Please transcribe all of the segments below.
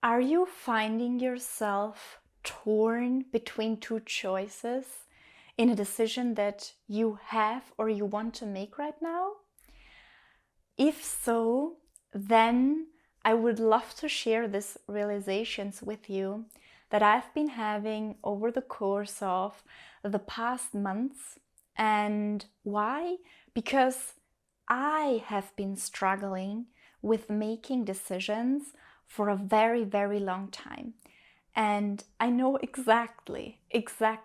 Are you finding yourself torn between two choices in a decision that you have or you want to make right now? If so, then I would love to share these realizations with you that I've been having over the course of the past months. And why? Because I have been struggling with making decisions for a very, very long time. And I know exactly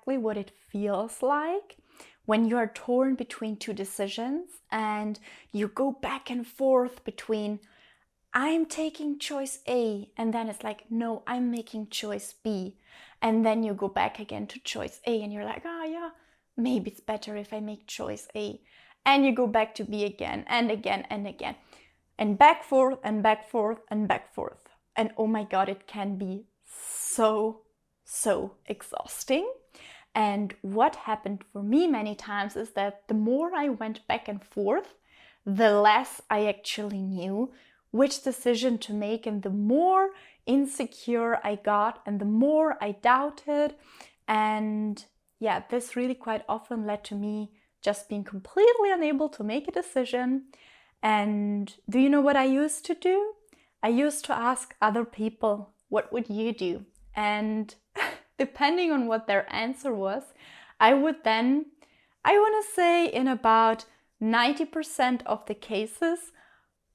what it feels like when you are torn between two decisions and you go back and forth between I'm taking choice A, and then it's like, no, I'm making choice B. And then you go back again to choice A, and you're like, oh yeah, maybe it's better if I make choice A. And you go back to B again, and again, and again. And back, forth, and back, forth, and back, forth. And oh my God, it can be so exhausting. And what happened for me many times is that the more I went back and forth, the less I actually knew which decision to make, and the more insecure I got, and the more I doubted. And yeah, this really quite often led to me just being completely unable to make a decision. And do you know what I used to do? I used to ask other people, what would you do? And depending on what their answer was, I would then, I want to say in about 90% of the cases,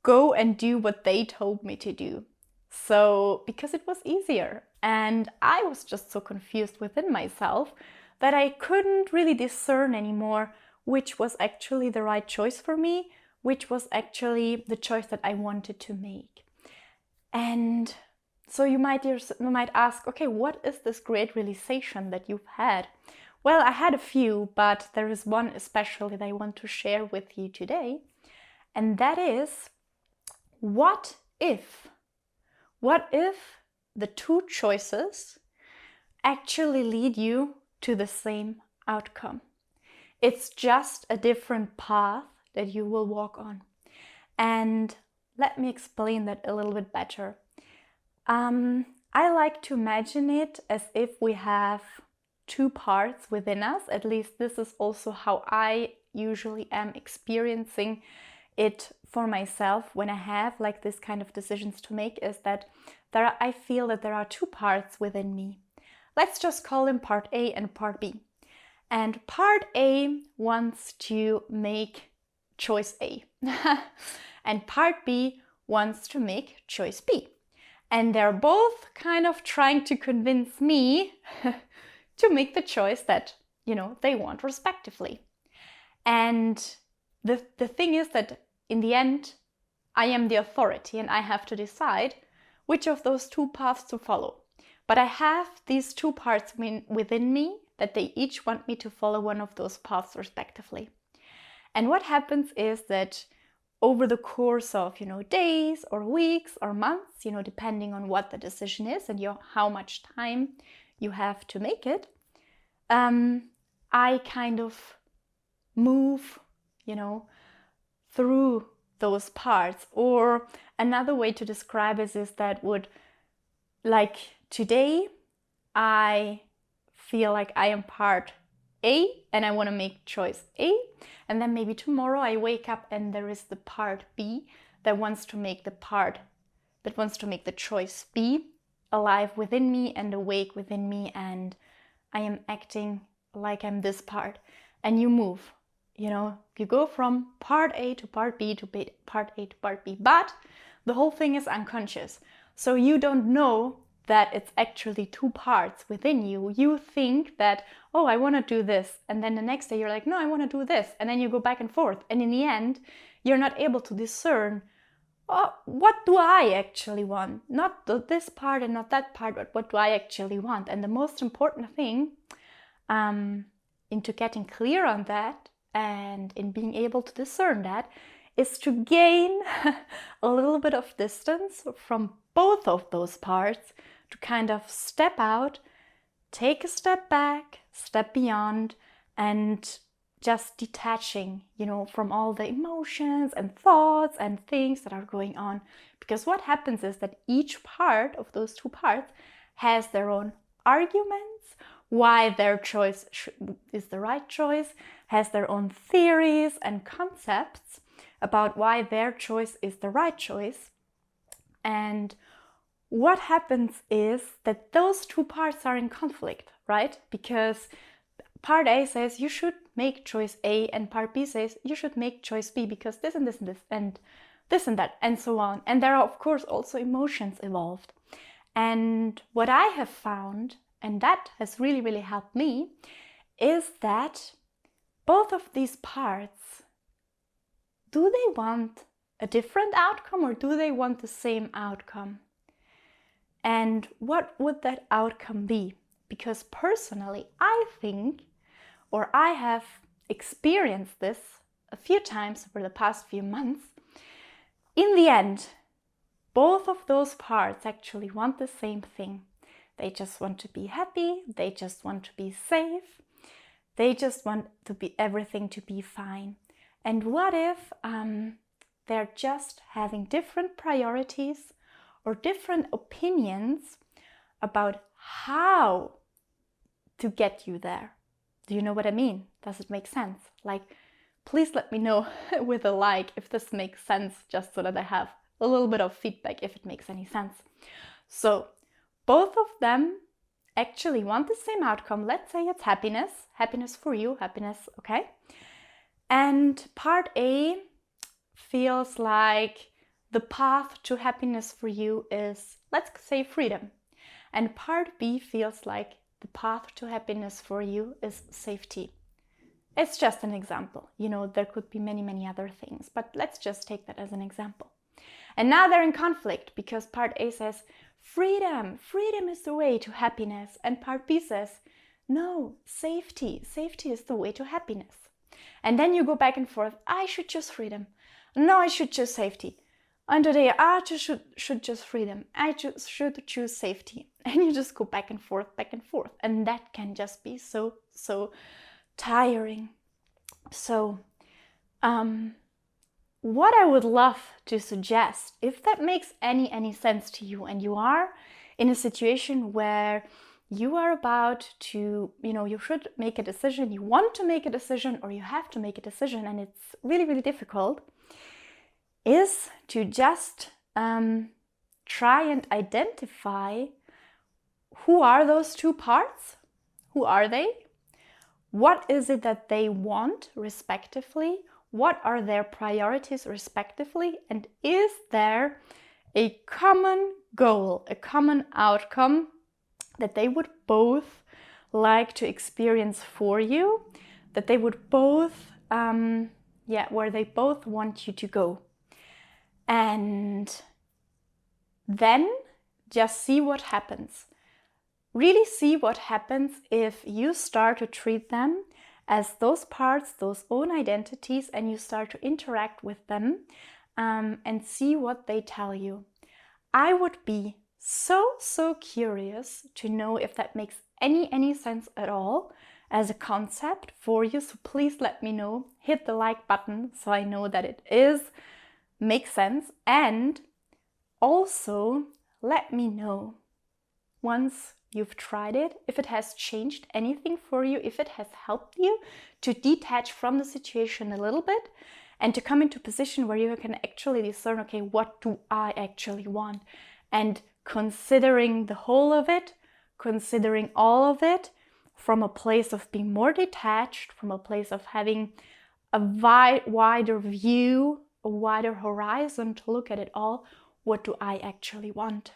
go and do what they told me to do. So, because it was easier. And I was just so confused within myself that I couldn't really discern anymore which was actually the right choice for me, which was actually the choice that I wanted to make. And so you might ask, okay, what is this great realization that you've had? Well, I had a few, but there is one especially that I want to share with you today. And that is, what if the two choices actually lead you to the same outcome? It's just a different path that you will walk on. And let me explain that a little bit better. I like to imagine it as if we have two parts within us. At least this is also how I usually am experiencing it for myself when I have like this kind of decisions to make, is that I feel that there are two parts within me. Let's just call them part A and part B. And part A wants to make choice A. And part B wants to make choice B. And they're both kind of trying to convince me to make the choice that, they want respectively. And the thing is that in the end, I am the authority and I have to decide which of those two paths to follow. But I have these two parts within me that they each want me to follow one of those paths respectively. And what happens is that over the course of, days or weeks or months, depending on what the decision is and how much time you have to make it, I kind of move, through those parts. Or another way to describe it is that like today, I feel like I am part A and I want to make choice A. And then maybe tomorrow I wake up and there is the part B that wants to make the choice B alive within me and awake within me, and I am acting like I'm this part. And you move, you go from part A to part B to part A to part B, but the whole thing is unconscious. So you don't know that it's actually two parts within you. You think that, oh, I want to do this. And then the next day you're like, no, I want to do this. And then you go back and forth. And in the end, you're not able to discern, oh, what do I actually want? Not this part and not that part, but what do I actually want? And the most important thing into getting clear on that and in being able to discern that is to gain a little bit of distance from both of those parts, to kind of step out, take a step back, step beyond, and just detaching, from all the emotions and thoughts and things that are going on. Because what happens is that each part of those two parts has their own arguments, why their choice is the right choice, has their own theories and concepts about why their choice is the right choice. And what happens is that those two parts are in conflict, right? Because part A says you should make choice A, and part B says you should make choice B because this and this and this and this and that and so on. And there are, of course, also emotions involved. And what I have found, and that has really, really helped me, is that both of these parts, do they want a different outcome or do they want the same outcome? And what would that outcome be? Because personally, I think, or I have experienced this a few times over the past few months, in the end, both of those parts actually want the same thing. They just want to be happy, they just want to be safe, they just want everything to be fine. And what if they're just having different priorities or different opinions about how to get you there? Do you know what I mean? Does it make sense? Like, please let me know with a like if this makes sense, just so that I have a little bit of feedback if it makes any sense. So both of them actually want the same outcome. Let's say it's happiness for you, happiness, okay? And part A feels like the path to happiness for you is, let's say, freedom. And part B feels like the path to happiness for you is safety. It's just an example. There could be many, many other things, but let's just take that as an example. And now they're in conflict because part A says, freedom is the way to happiness. And part B says, no, safety is the way to happiness. And then you go back and forth. I should choose freedom. No, I should choose safety. And today, I just should choose freedom. I should choose safety. And you just go back and forth. And that can just be so, so tiring. So, what I would love to suggest, if that makes any sense to you, and you are in a situation where you are about to, you should make a decision, you want to make a decision, or you have to make a decision, and it's really, really difficult, is to just try and identify who are those two parts, who are they, what is it that they want respectively, what are their priorities respectively, and is there a common goal, a common outcome that they would both like to experience for you, that they would both, where they both want you to go. And then just see what happens. Really see what happens if you start to treat them as those parts, those own identities, and you start to interact with them and see what they tell you. I would be so curious to know if that makes any sense at all as a concept for you. So please let me know. Hit the like button so I know that it makes sense. And also let me know once you've tried it, if it has changed anything for you, if it has helped you to detach from the situation a little bit and to come into a position where you can actually discern, okay, what do I actually want? And considering the whole of it, considering all of it from a place of being more detached, from a place of having a wider view, a wider horizon to look at it all, what do I actually want?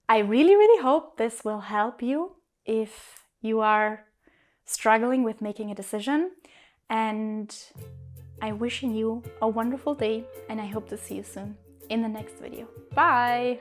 I really, really hope this will help you if you are struggling with making a decision. And I'm wishing you a wonderful day, and I hope to see you soon in the next video. Bye!